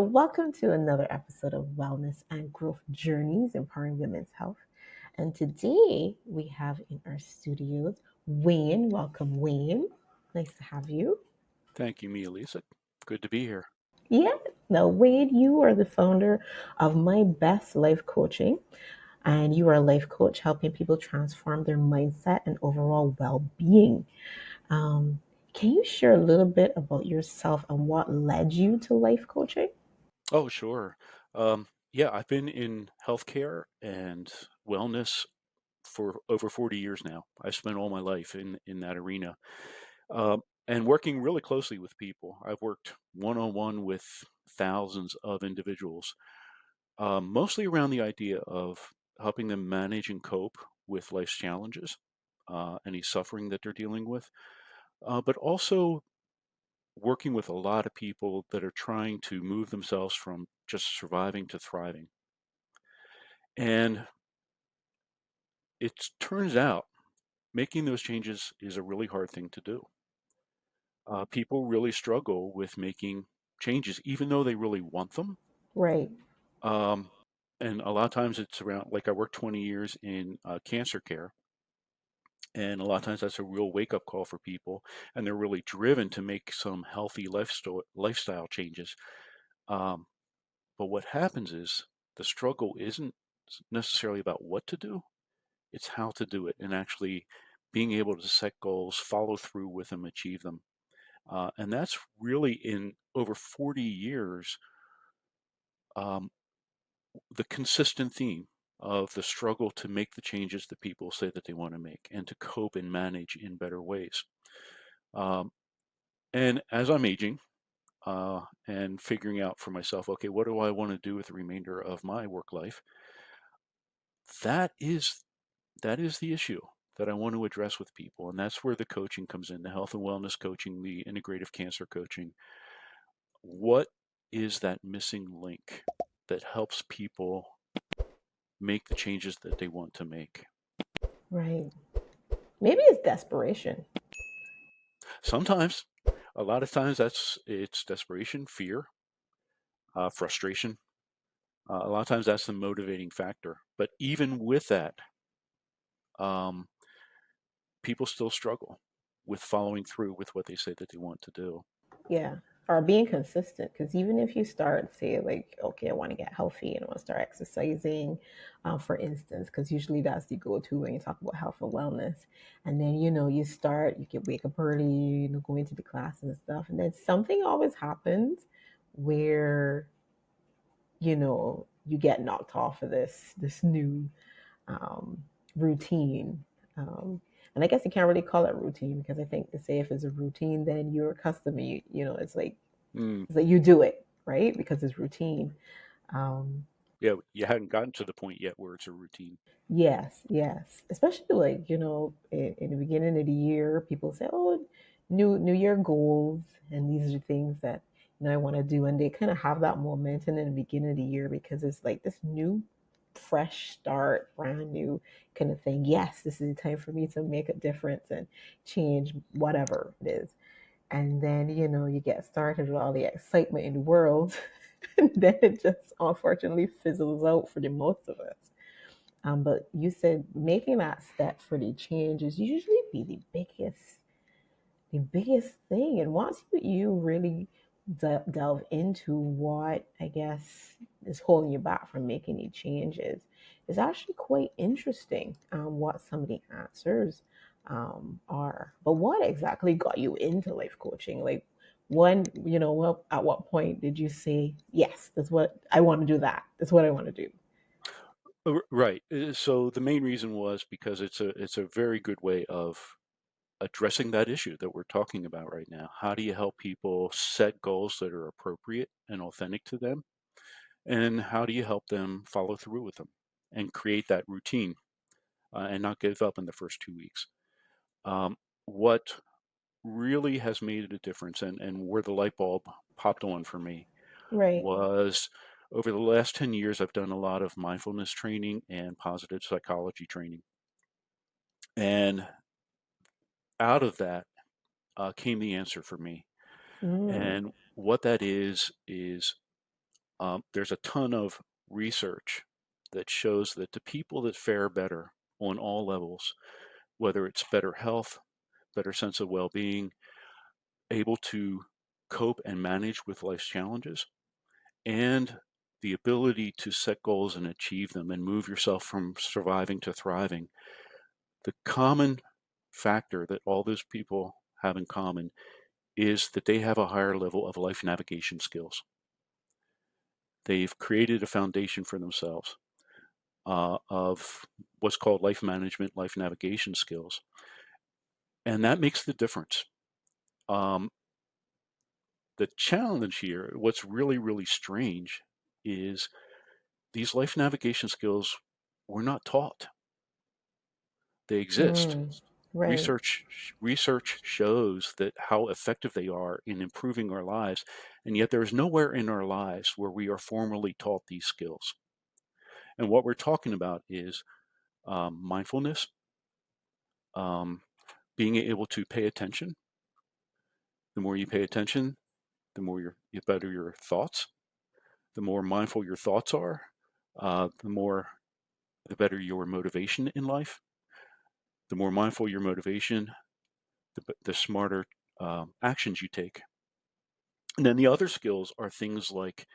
welcome to another episode of Wellness and Growth Journeys, Empowering Women's Health. And today we have in our studios Wayne. Welcome, Wayne. Nice to have you. Thank you, Mialisa. Good to be here. Yeah, now, Wade, you are the founder of My Best Life Coaching, and you are a life coach helping people transform their mindset and overall well being. Um, can you share a little bit about yourself and what led you to life coaching? Oh, sure. Yeah, I've been in healthcare and wellness for over 40 years now. I spent all my life in that arena, and working really closely with people. I've worked one-on-one with thousands of individuals, mostly around the idea of helping them manage and cope with life's challenges, any suffering that they're dealing with, but also working with a lot of people that are trying to move themselves from just surviving to thriving. And it turns out making those changes is a really hard thing to do. People really struggle with making changes, even though they really want them. Right. Um, and a lot of times it's around, like I worked 20 years in cancer care. And a lot of times that's a real wake up call for people. And they're really driven to make some healthy lifestyle changes. Um, But what happens is the struggle isn't necessarily about what to do, it's how to do it and actually being able to set goals, follow through with them, achieve them. And that's really in over 40 years, um, the consistent theme of the struggle to make the changes that people say that they want to make and to cope and manage in better ways. Um, and as I'm aging, and figuring out for myself, okay, what do I want to do with the remainder of my work life? That is That is the issue that I want to address with people. And that's where the coaching comes in, the health and wellness coaching, the integrative cancer coaching. What is that missing link that helps people make the changes that they want to make? Right. Maybe it's desperation. Sometimes, a lot of times it's desperation, fear, frustration. A lot of times that's the motivating factor. But even with that, um, people still struggle with following through with what they say that they want to do. Yeah. Or being consistent. Because even if you start, say, like, okay, I want to get healthy and I want to start exercising, for instance, because usually that's the go to when you talk about health and wellness. And then, you start, you can wake up early, go into the class and stuff. And then something always happens where, you get knocked off of this new um, routine. Um, and I guess you can't really call it routine because I think to say if it's a routine, then you're accustomed. Mm. It's like you do it right because it's routine. Um, Yeah, you hadn't gotten to the point yet where it's a routine. yes, yes. Especially like in the beginning of the year, people say, "Oh, new year goals," and these are things that I want to do, and they kind of have that momentum in the beginning of the year because it's like this new fresh start, brand new kind of thing. Yes, this is the time for me to make a difference and change whatever it is. And then, you get started with all the excitement in the world, and then it just unfortunately fizzles out for the most of us. But you said making that step for the change is usually be the biggest thing. And once you really delve into what I guess is holding you back from making any changes, it's actually quite interesting what some of the answers are. But what exactly got you into life coaching? Like, at what point did you say, yes, that's what I want to do, that's what I want to do? Right. So the main reason was because it's a very good way of addressing that issue that we're talking about right now. How do you help people set goals that are appropriate and authentic to them? And how do you help them follow through with them and create that routine, and not give up in the first 2 weeks? What really has made a difference, and where the light bulb popped on for me, Right. was over the last 10 years, I've done a lot of mindfulness training and positive psychology training. And out of that came the answer for me. Mm, And what that is There's a ton of research that shows that the people that fare better on all levels, whether it's better health, better sense of well-being, able to cope and manage with life's challenges, and the ability to set goals and achieve them and move yourself from surviving to thriving. The common factor that all those people have in common is that they have a higher level of life navigation skills. They've created a foundation for themselves of what's called life management, life navigation skills. And that makes the difference. Um, the challenge here, what's really, really strange, is these life navigation skills were not taught. They exist. Mm, right. Research shows that how effective they are in improving our lives, and yet there is nowhere in our lives where we are formally taught these skills. And what we're talking about is mindfulness, um, being able to pay attention. The more you pay attention, the more you better your thoughts. The more mindful your thoughts are, the better your motivation in life. The more mindful your motivation, the smarter actions you take. And then the other skills are things like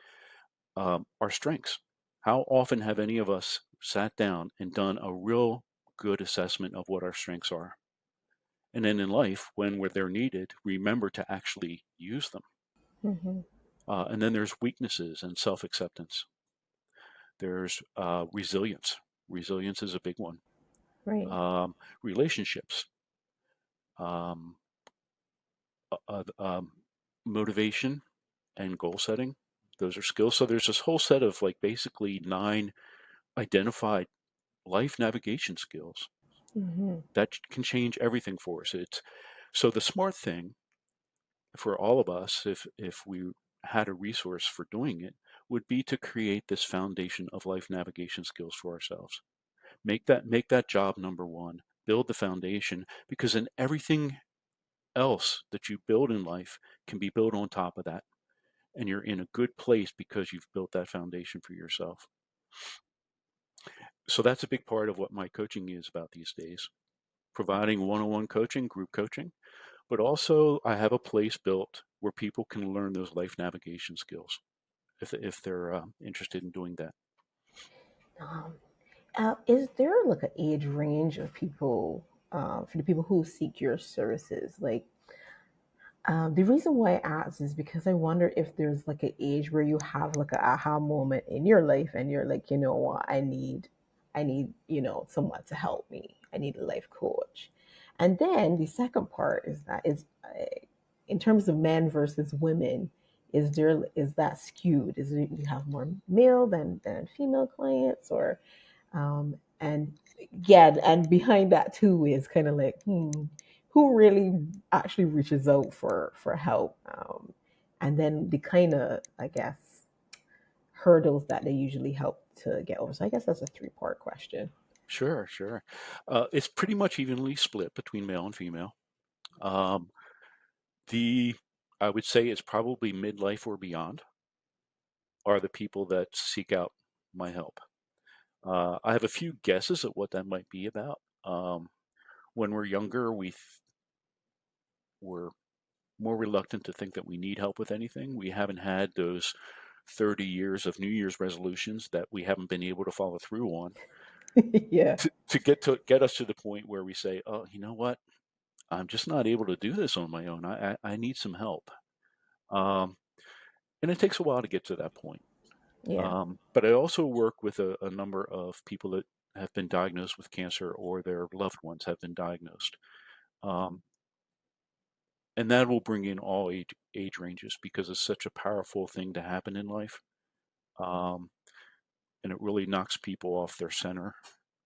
our strengths. How often have any of us sat down and done a real good assessment of what our strengths are? And then in life, when they're needed, remember to actually use them. Hmm. And then there's weaknesses and self acceptance. There's resilience. Resilience is a big one. Right. Um, Relationships, um, motivation, and goal setting. Those are skills. So there's this whole set of like basically 9 identified life navigation skills Hmm. that can change everything for us. It's so the smart thing for all of us, if we had a resource for doing it, would be to create this foundation of life navigation skills for ourselves. Make that job number one. Build the foundation because then everything else that you build in life can be built on top of that. And you're in a good place because you've built that foundation for yourself. So that's a big part of what my coaching is about these days, providing one-on-one coaching, group coaching, but also I have a place built where people can learn those life navigation skills if they're interested in doing that. Um, is there like an age range of people for the people who seek your services? Like, the reason why I ask is because I wonder if there's like an age where you have like a aha moment in your life and you're like, you know what, I need, someone to help me. I need a life coach. And then the second part is that is in terms of men versus women, is that skewed? Is it you have more male than female clients or and yeah, and behind that too is kind of like, who really actually reaches out for help, and then the kind of, I guess, hurdles that they usually help to get over. So I guess that's a three-part question. Sure, sure. It's pretty much evenly split between male and female. Um, the I would say it's probably midlife or beyond are the people that seek out my help. I have a few guesses at what that might be about. When we're younger, we're more reluctant to think that we need help with anything. We haven't had those 30 years of New Year's resolutions that we haven't been able to follow through on Yeah. to get us to the point where we say, "Oh, you know what? I'm just not able to do this on my own. I need some help." Um, and it takes a while to get to that point. Yeah. But I also work with a number of people that have been diagnosed with cancer or their loved ones have been diagnosed. Um, and that will bring in all age ranges because it's such a powerful thing to happen in life. Um, and it really knocks people off their center.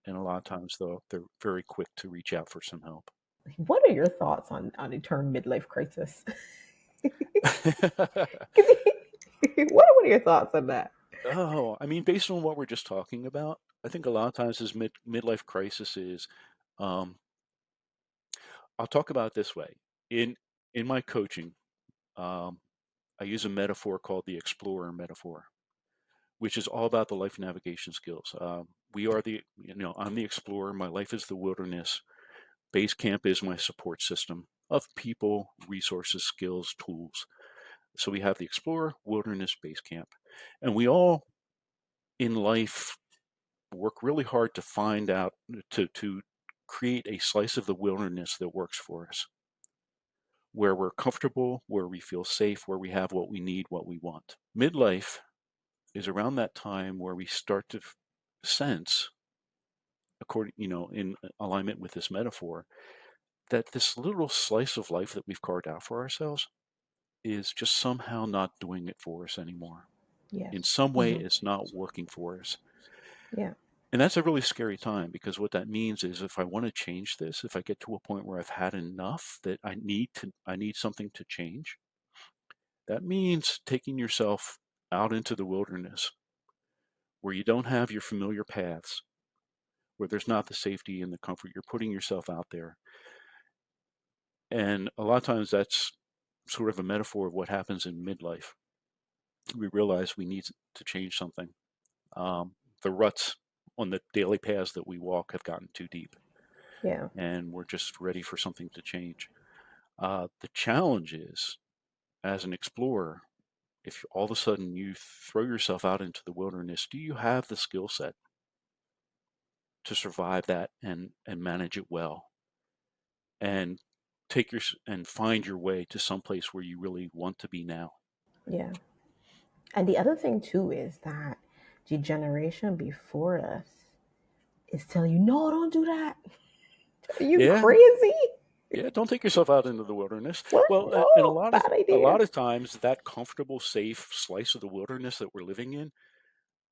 And a lot of times, though, they're very quick to reach out for some help. What are your thoughts on the term midlife crisis? What are your thoughts on that? Oh, I mean, based on what we're just talking about, I think a lot of times this midlife crisis is. Um, I'll talk about it this way. In my coaching, um, I use a metaphor called the explorer metaphor. which is all about the life navigation skills. We are I'm the explorer. My life is the wilderness. Base camp is my support system of people, resources, skills, tools. So we have the explorer, wilderness, base camp. And we all in life work really hard to find out, to create a slice of the wilderness that works for us, where we're comfortable, where we feel safe, where we have what we need, what we want. Midlife is around that time where we start to sense, according, in alignment with this metaphor, that this little slice of life that we've carved out for ourselves is just somehow not doing it for us anymore. Yes. In some way, Hmm. it's not working for us. Yeah. And that's a really scary time, because what that means is, if I want to change this, if I get to a point where I've had enough that I need something to change, that means taking yourself out into the wilderness where you don't have your familiar paths, where there's not the safety and the comfort. You're putting yourself out there. And a lot of times that's sort of a metaphor of what happens in midlife. We realize we need to change something. The ruts on the daily paths that we walk have gotten too deep, Yeah. and we're just ready for something to change. The challenge is, as an explorer, if all of a sudden you throw yourself out into the wilderness, do you have the skill set to survive that and manage it well, and and find your way to some place where you really want to be now? Yeah. And the other thing too is that the generation before us is telling you, no, don't do that. Are you Yeah, crazy? yeah. Don't take yourself out into the wilderness. What? Well, and No, bad a idea. lot of times that comfortable, safe slice of the wilderness that we're living in,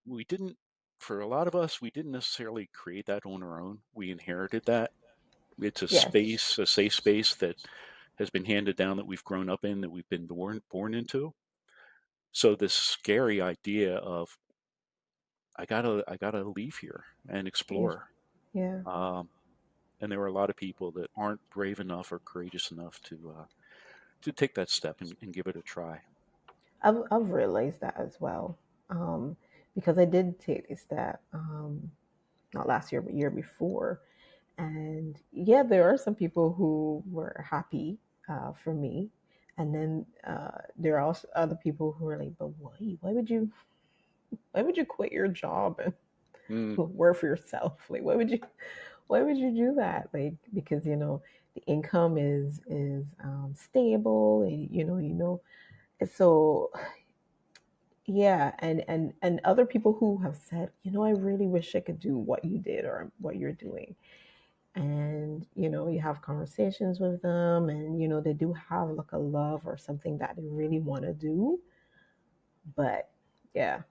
we didn't. For a lot of us, we didn't necessarily create that on our own. We inherited that. It's Yes. a safe space that has been handed down, that we've grown up in, that we've been born into. So this scary idea of, I gotta leave here and Yes. explore. Yeah. Um, and there are a lot of people that aren't brave enough or courageous enough to take that step and give it a try. I've realized that as well. Um, because I did take this step, not last year, but year before. And yeah, there are some people who were happy for me. And then there are also other people who are like, but why? Why would you quit your job and Mm, work for yourself? Like, why would you do that? Like, because the income is stable, and so yeah, and other people who have said, I really wish I could do what you did or what you're doing. And you have conversations with them, and they do have like a love or something that they really want to do, but yeah,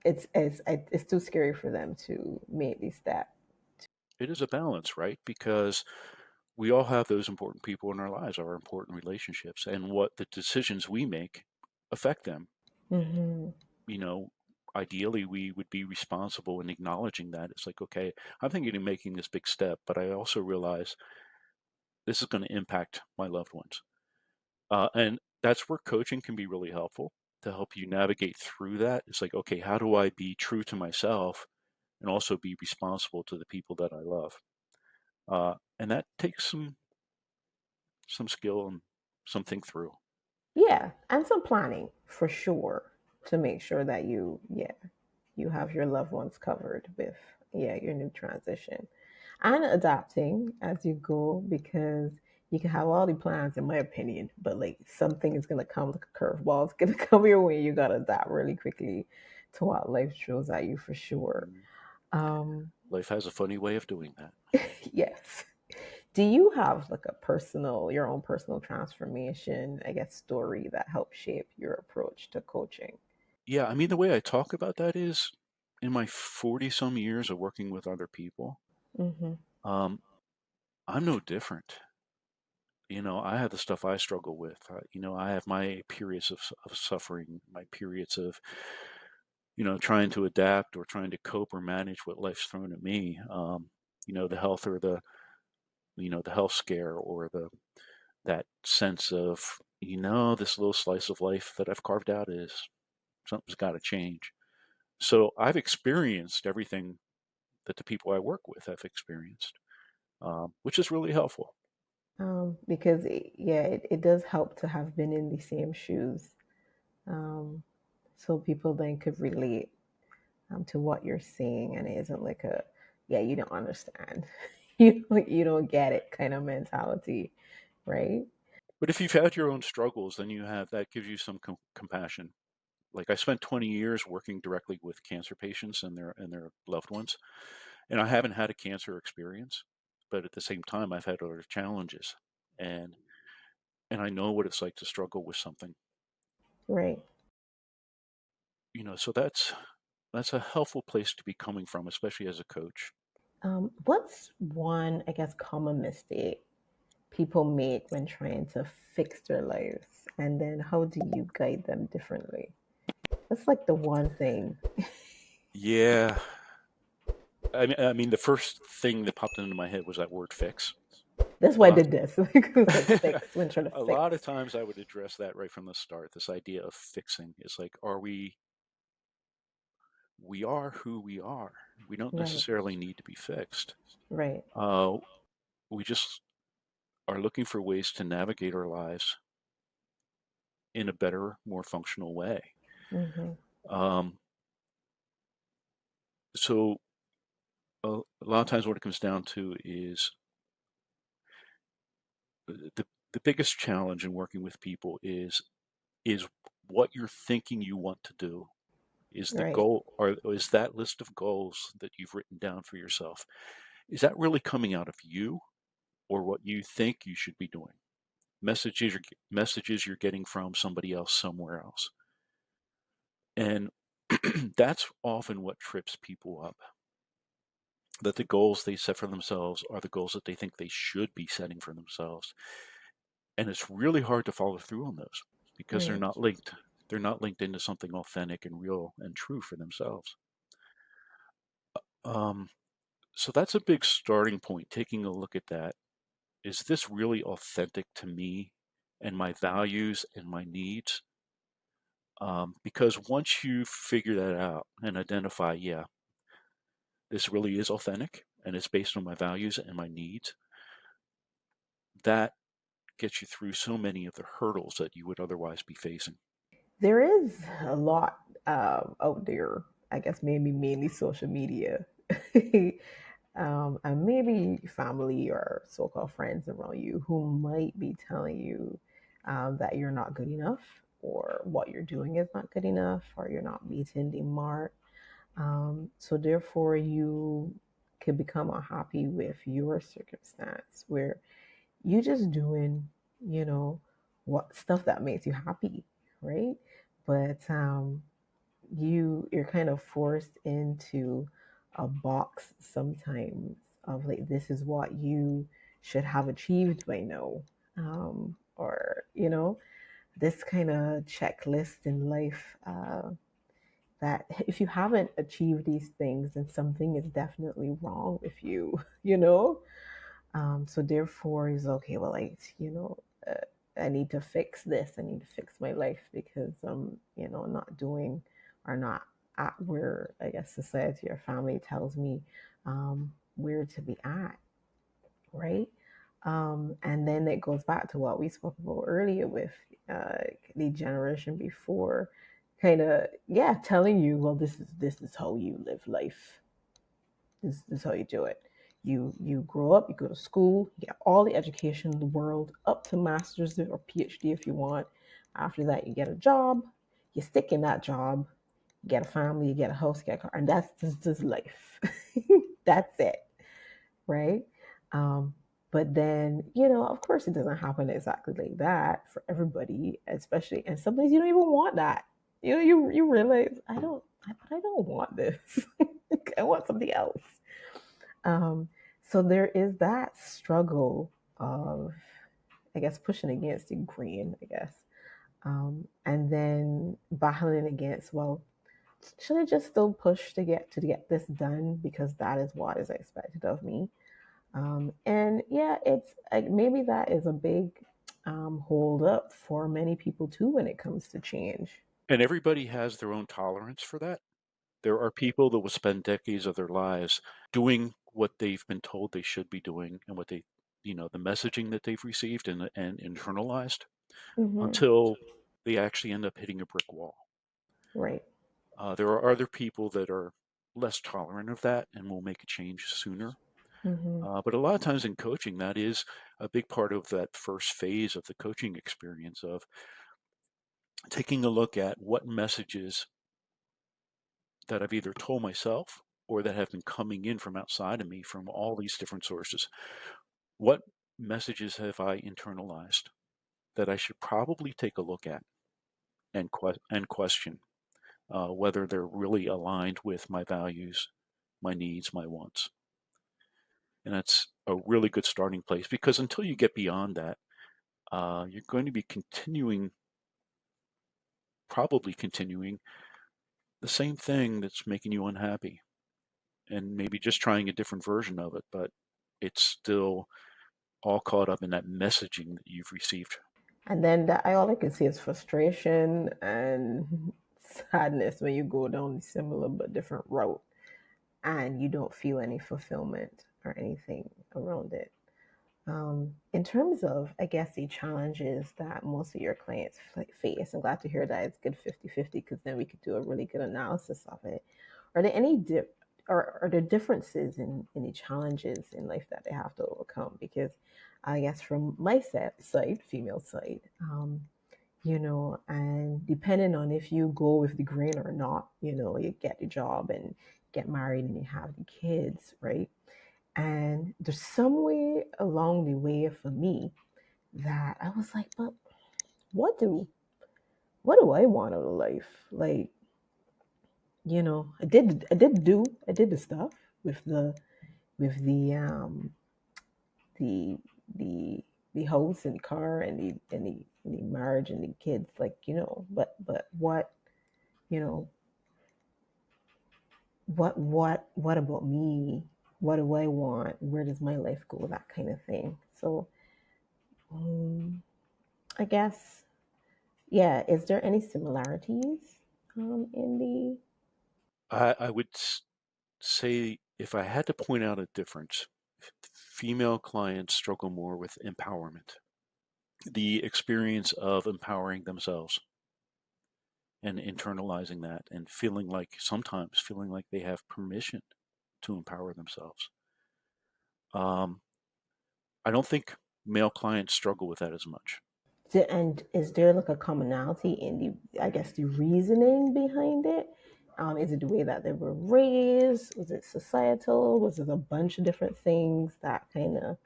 it's too scary for them to make these steps. it is a balance, right? Because we all have those important people in our lives, our important relationships, and what the decisions we make affect them. Hmm. You know, Ideally, we would be responsible in acknowledging that. It's like, okay, I'm thinking of making this big step, but I also realize this is going to impact my loved ones. And that's where coaching can be really helpful, to help you navigate through that. It's like, okay, how do I be true to myself and also be responsible to the people that I love? And that takes some skill and some think through. Yeah, and some planning for sure to make sure that you have your loved ones covered with your new transition, and adapting as you go, because you can have all the plans in my opinion, but like something is gonna come like a curveball. It's gonna come your way. You gotta adapt really quickly to what life throws at you for sure. Mm. Um, Life has a funny way of doing that. yes. Do you have like your own personal transformation, I guess, story that helped shape your approach to coaching? Yeah, I mean, the way I talk about that is, in my 40 some years of working with other people, Hmm. um, I'm no different. I have the stuff I struggle with. I have my periods of suffering, my periods of, trying to adapt or trying to cope or manage what life's thrown at me. The health, or the health scare, or that sense of, this little slice of life that I've carved out is something's got to change. So I've experienced everything that the people I work with have experienced, which is really helpful. Because yeah, it does help to have been in the same shoes, um, so people then could relate to what you're saying, and it isn't like a yeah, you don't understand, you don't get it kind of mentality, right? But if you've had your own struggles, then that gives you some compassion. Like I spent 20 years working directly with cancer patients and their loved ones, and I haven't had a cancer experience, but at the same time, I've had other challenges, and and I know what it's like to struggle with something, Right. so that's a helpful place to be coming from, especially as a coach. What's one, I guess, common mistake people make when trying to fix their lives, and then how do you guide them differently? That's like the one thing. Yeah, I mean, the first thing that popped into my head was that word "fix." That's A why I lot, did this. Like fix when trying to a lot of fix. times, I would address that right from the start. This idea of fixing is like, we are who we are. We don't Right. necessarily need to be fixed. Right. Uh, we just are looking for ways to navigate our lives in a better, more functional way. Hmm. Um, so a lot of times, what it comes down to is the biggest challenge in working with people is what you're thinking you want to do. Is the Right. goal, or is that list of goals that you've written down for yourself, is that really coming out of you or what you think you should be doing? Messages you're getting from somebody else somewhere else. And that's often what trips people up. That the goals they set for themselves are the goals that they think they should be setting for themselves. And it's really hard to follow through on those because they're Right. not linked. They're not linked into something authentic and real and true for themselves. Um, so that's a big starting point, taking a look at that. Is this really authentic to me and my values and my needs? Because once you figure that out and identify, yeah, this really is authentic and it's based on my values and my needs, that gets you through so many of the hurdles that you would otherwise be facing. There is a lot out there, I guess maybe mainly social media. And maybe family or so called friends around you who might be telling you that you're not good enough, or what you're doing is not good enough, or you're not meeting the mark. So therefore, you could become unhappy with your circumstance where you just doing, you know, what stuff that makes you happy, right? But you're kind of forced into a box sometimes of like this is what you should have achieved by now, or this kind of checklist in life, that if you haven't achieved these things, then something is definitely wrong with you. So therefore, he's okay. Well, I need to fix this. I need to fix my life because not doing or not at where I guess society or family tells me where to be at, right? And then it goes back to what we spoke about earlier with uh, the generation before, kind of yeah, telling you, well, this is how you live life. This is how you do it. You grow up, you go to school, you get all the education in the world, up to master's or PhD if you want. After that, you get a job, you stick in that job, you get a family, you get a house, you get a car, and that's just life. That's it, right? Um, but then, of course, it doesn't happen exactly like that for everybody, especially, and sometimes you don't even want that. You realize I don't want this. I want something else. Um, so there is that struggle of, I guess, pushing against the grain, I guess, and then battling against, well, should I just still push to get this done because that is what is expected of me? And yeah, it's like maybe that is a big hold up for many people too when it comes to change. And everybody has their own tolerance for that. There are people that will spend decades of their lives doing what they've been told they should be doing and what they, the messaging that they've received and internalized Mm-hmm. until they actually end up hitting a brick wall. Right. There are other people that are less tolerant of that and will make a change sooner. Mm-hmm. But a lot of times in coaching, that is a big part of that first phase of the coaching experience of taking a look at what messages that I've either told myself or that have been coming in from outside of me from all these different sources. What messages have I internalized that I should probably take a look at and question whether they're really aligned with my values, my needs, my wants? And that's a really good starting place because until you get beyond that, you're going to be probably continuing the same thing that's making you unhappy and maybe just trying a different version of it, but it's still all caught up in that messaging that you've received. And then that I all I can see is frustration and sadness when you go down a similar but different route and you don't feel any fulfillment or anything around it. In terms of, I guess, the challenges that most of your clients face, I'm glad to hear that it's good 50-50 because then we could do a really good analysis of it. Are there any are there differences in the challenges in life that they have to overcome? Because I guess from my side, female side, and depending on if you go with the grain or not, you get the job and get married and you have the kids, right? And there's some way along the way for me that I was like, but what do what do I want out of life? Like, I did the stuff with the the the house and the car and the marriage and the kids, like, but what, you know, what about me? What do I want? Where does my life go? That kind of thing. So, um, I guess, yeah. Is there any similarities in the I would say if I had to point out a difference, female clients struggle more with empowerment, the experience of empowering themselves and internalizing that and sometimes feeling like they have permission to empower themselves. Um, I don't think male clients struggle with that as much. and is there like a commonality in the, I guess, the reasoning behind it? Is it the way that they were raised? Was it societal? Was it a bunch of different things that kind of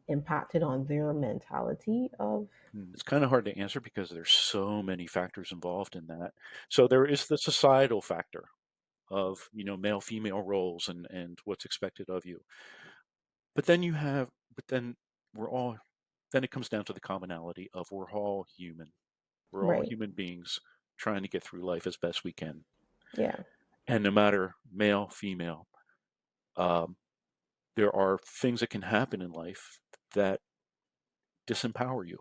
impacted on their mentality of? It's kind of hard to answer because there's so many factors involved in that. So there is the societal factor of, male female roles and what's expected of you. But then you have but then we're all then it comes down to the commonality of we're all human. We're all Right. human beings trying to get through life as best we can. Yeah. And no matter male, female, um, there are things that can happen in life that disempower you.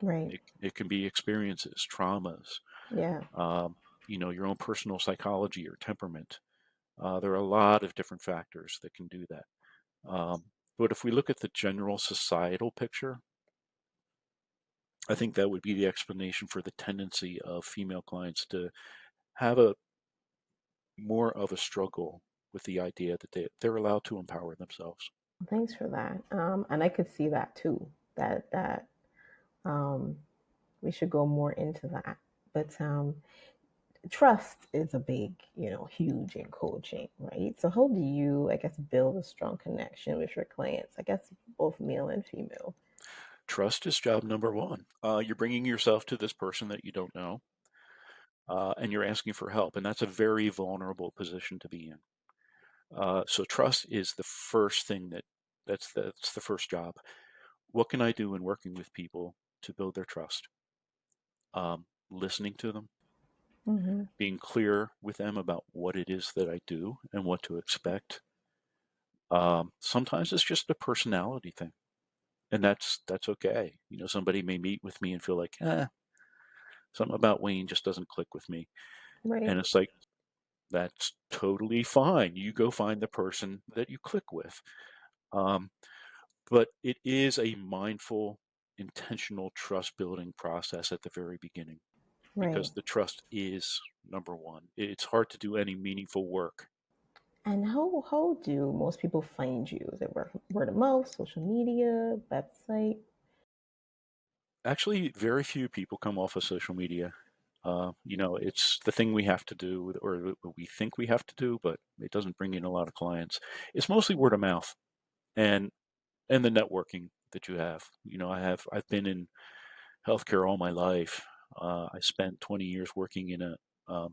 Right. It can be experiences, traumas, Yeah. um, your own personal psychology or temperament. There are a lot of different factors that can do that. But if we look at the general societal picture, I think that would be the explanation for the tendency of female clients to have a more of a struggle with the idea that they're allowed to empower themselves. Thanks for that. And I could see that too. That um, we should go more into that. But trust is a big, huge in coaching, right? So how do you, I guess, build a strong connection with your clients? I guess both male and female. Trust is job number one. You're bringing yourself to this person that you don't know, and you're asking for help, and that's a very vulnerable position to be in. So trust is the first thing that's the first job. What can I do in working with people to build their trust? Listening to them, Mm-hmm. being clear with them about what it is that I do and what to expect. Sometimes it's just a personality thing, and that's okay. Somebody may meet with me and feel like, something about Wayne just doesn't click with me, Right. and it's like. That's totally fine. You go find the person that you click with. Um, but it is a mindful, intentional trust building process at the very beginning because Right. the trust is number one. It's hard to do any meaningful work. And how do most people find you? Is it word of mouth, social media, website? Actually, very few people come off of social media. It's the thing we have to do, or we think we have to do, but it doesn't bring in a lot of clients. It's mostly word of mouth and the networking that you have. I've been in healthcare all my life. I spent 20 years working in a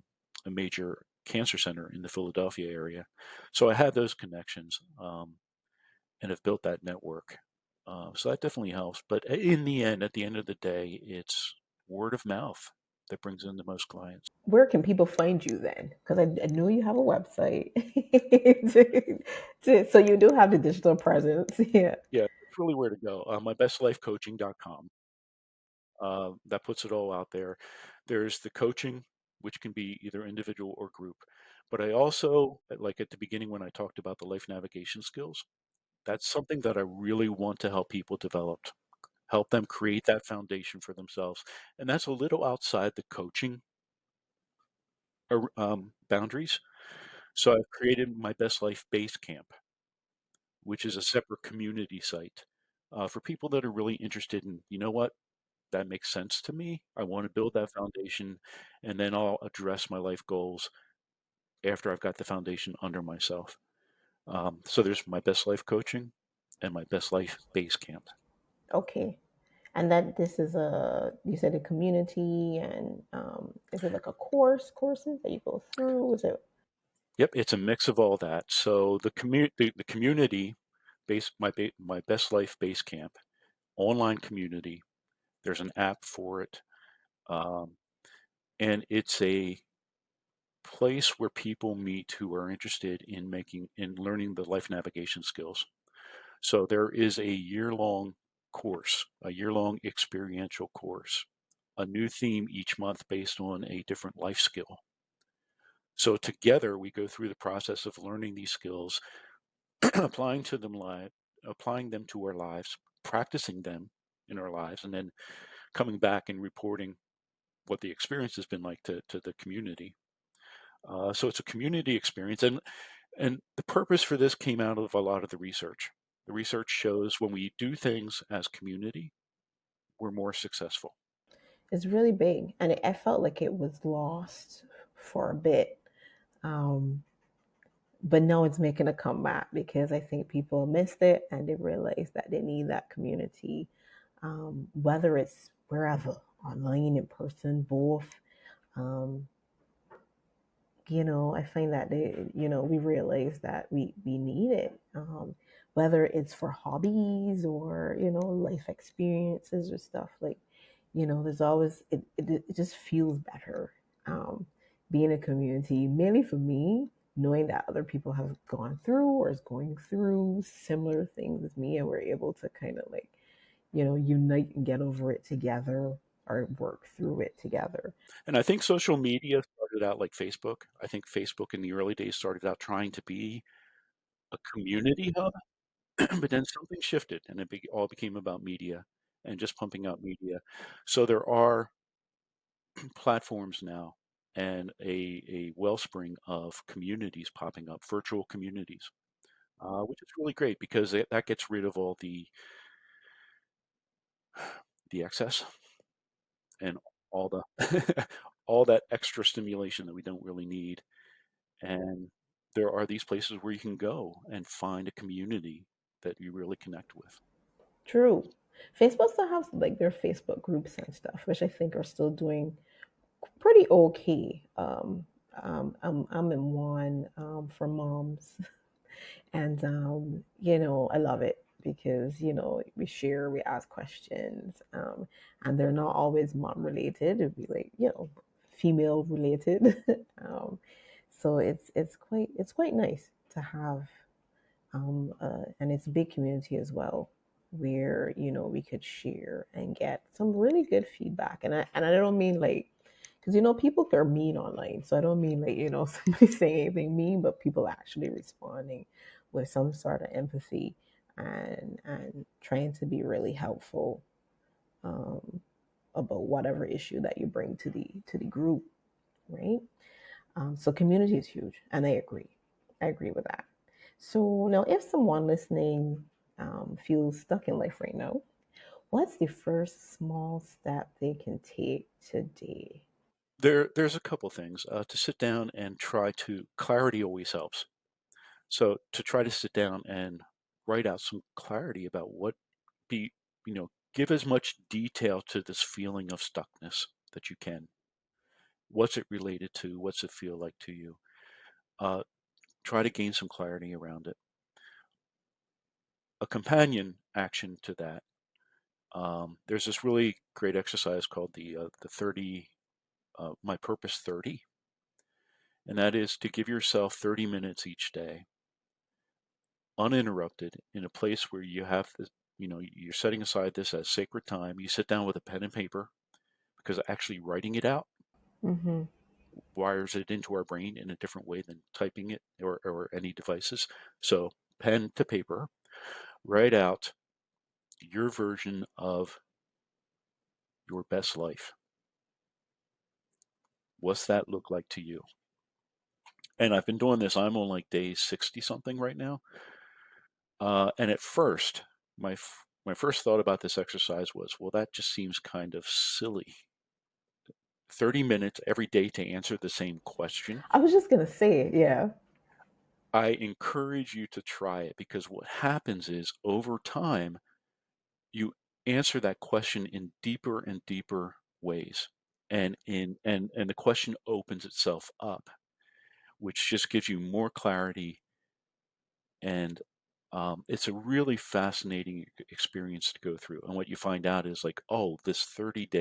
major cancer center in the Philadelphia area, so I have those connections and have built that network. So that definitely helps. But in the end, at the end of the day, it's word of mouth that brings in the most clients. Where can people find you then? Because I know you have a website. So you do have the digital presence. Yeah. Yeah, it's really where to go. MyBestLifeCoaching.com. That puts it all out there. There's the coaching, which can be either individual or group. But I also, like at the beginning when I talked about the life navigation skills, that's something that I really want to help people develop, help them create that foundation for themselves. And that's a little outside the coaching boundaries. So I've created my Best Life Base Camp, which is a separate community site for people that are really interested in, you know what, that makes sense to me. I want to build that foundation, and then I'll address my life goals after I've got the foundation under myself. So there's my Best Life Coaching and my Best Life Base Camp. Okay. And that this is you said a community, and is it like a courses that you go through? Is it Yep, it's a mix of all that. So the community base my Best Life Base Camp online community. There's an app for it, um, and it's a place where people meet who are interested in learning the life navigation skills. So there is a year-long course, a year-long experiential course, a new theme each month based on a different life skill. So together we go through the process of learning these skills, applying to them live, applying them to our lives, practicing them in our lives, and then coming back and reporting what the experience has been like to the community. So it's a community experience, and the purpose for this came out of a lot of the research. The research shows when we do things as community, we're more successful. it's really big, and I felt like it was lost for a bit. Um, but now it's making a comeback because I think people missed it and they realized that they need that community, whether it's wherever, online, in person, both. Um, I find that we realize that we need it, whether it's for hobbies or life experiences or stuff like, there's always it just feels better, um, being a community, mainly for me, knowing that other people have gone through or is going through similar things as me, and we're able to kind of like, unite and get over it together or work through it together. And I think social media started out like Facebook. I think Facebook in the early days started out trying to be a community hub, but then something shifted and all became about media and just pumping out media. So there are platforms now and a wellspring of communities popping up, virtual communities, which is really great because that gets rid of all the excess and all the all that extra stimulation that we don't really need. And there are these places where you can go and find a community that you really connect with. True. Facebook still has like their Facebook groups and stuff, which I think are still doing pretty okay. I'm in one, for moms, and I love it because we share, we ask questions, and they're not always mom related. It'd be like female related. So it's quite nice to have, and it's a big community as well, where we could share and get some really good feedback. And I don't mean like Because, people are mean online. So I don't mean like, somebody saying anything mean, but people actually responding with some sort of empathy and trying to be really helpful, um, about whatever issue that you bring to the group, right? So community is huge, and I agree. I agree with that. So now, if someone listening feels stuck in life right now, what's the first small step they can take today? There's a couple things to sit down and try to. Clarity always helps. So to try to sit down and write out some clarity about what be, give as much detail to this feeling of stuckness that you can. What's it related to? What's it feel like to you? Uh, Try to gain some clarity around it. A companion action to that. There's this really great exercise called the 30 My Purpose 30, and that is to give yourself 30 minutes each day, uninterrupted, in a place where you have this, you're setting aside this as sacred time. You sit down with a pen and paper, because actually writing it out Mm-hmm. wires it into our brain in a different way than typing it or any devices. So pen to paper, write out your version of your best life. What's that look like to you? And I've been doing this. I'm on like day 60 something right now. And at first, my first thought about this exercise was, well, that just seems kind of silly. 30 minutes every day to answer the same question. I was just gonna say it. Yeah. I encourage you to try it, because what happens is over time, you answer that question in deeper and deeper ways. And the question opens itself up, which just gives you more clarity. And it's a really fascinating experience to go through. And what you find out is like, oh, this 30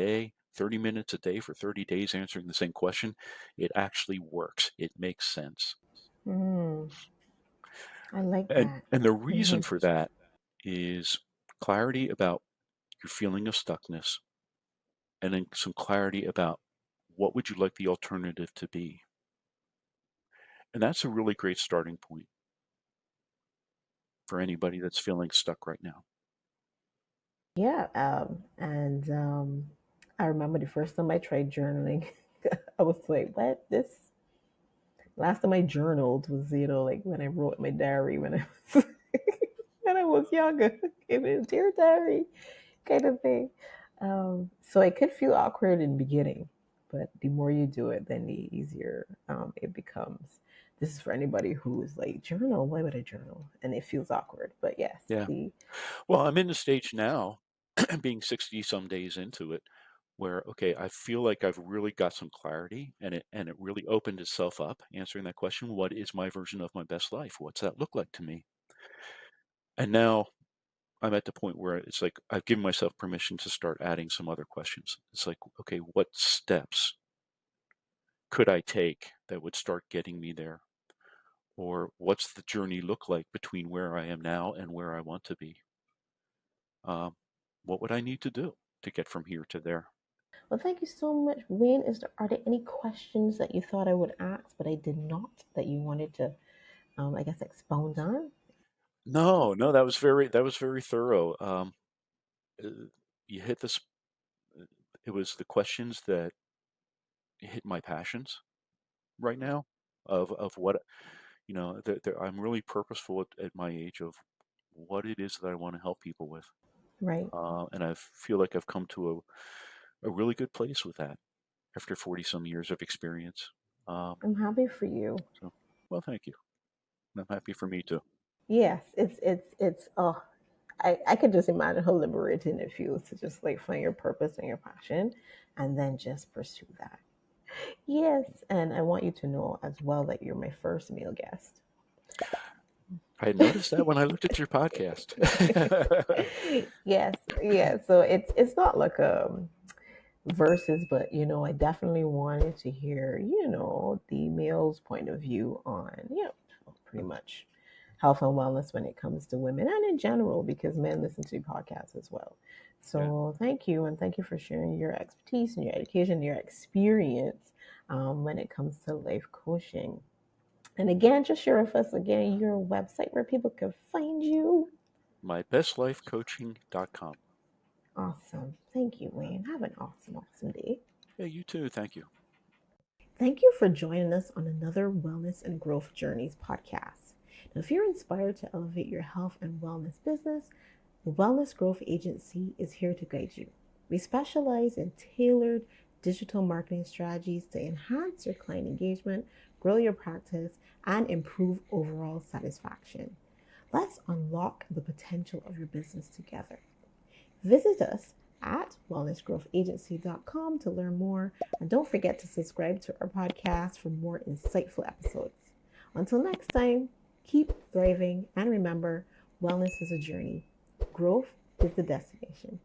minutes a day for 30 days answering the same question, it actually works. It makes sense. Mm, I like And that. and the Mm-hmm. reason for that is clarity about your feeling of stuckness, and then some clarity about what would you like the alternative to be. And that's a really great starting point for anybody that's feeling stuck right now. Yeah. And I remember the first time I tried journaling, I was like, "What? This?" Last time I journaled was, like when I wrote my diary when I was when I was younger. It was dear diary kind of thing. So it could feel awkward in the beginning, but the more you do it, then the easier it becomes. This is for anybody who is like, journal. Why would I journal? And it feels awkward. But yes, Yeah. Well, I'm in the stage now, being 60 some days into it, where okay, I feel like I've really got some clarity, and it really opened itself up answering that question, what is my version of my best life? What's that look like to me? And now I'm at the point where it's like I've given myself permission to start adding some other questions. It's like, okay, what steps could I take that would start getting me there? Or what's the journey look like between where I am now and where I want to be? Um, what would I need to do to get from here to there? well, thank you so much, Wayne. Are there any questions that you thought I would ask, but I did not, that you wanted to, I guess, expound on? No, no, that was very thorough. Uh, you hit this. It was the questions that hit my passions right now, of what, I'm really purposeful at my age of what it is that I want to help people with. Right. And I feel like I've come to a really good place with that after 40 some years of experience. Um, I'm happy for you. so, well, thank you. I'm happy for me too. Yes, it's oh, I could just imagine how liberating it feels to just like find your purpose and your passion and then just pursue that. Yes, and I want you to know as well that you're my first male guest. I had noticed that when I looked at your podcast. Yes, yeah. So it's not like verses, but I definitely wanted to hear, the male's point of view on, pretty much health and wellness when it comes to women and in general, because men listen to podcasts as well. Yeah. So thank you. And thank you for sharing your expertise and your education, and your experience when it comes to life coaching. And again, just share with us again your website where people can find you. MyBestLifeCoaching.com. Awesome. Thank you, Wayne. Have an awesome, awesome day. Yeah, you too. Thank you. Thank you for joining us on another Wellness and Growth Journeys podcast. Now, if you're inspired to elevate your health and wellness business, the Wellness Growth Agency is here to guide you. We specialize in tailored digital marketing strategies to enhance your client engagement, grow your practice, and improve overall satisfaction. Let's unlock the potential of your business together. Visit us at wellnessgrowthagency.com to learn more. And don't forget to subscribe to our podcast for more insightful episodes. Until next time, keep thriving and remember, wellness is a journey. Growth is the destination.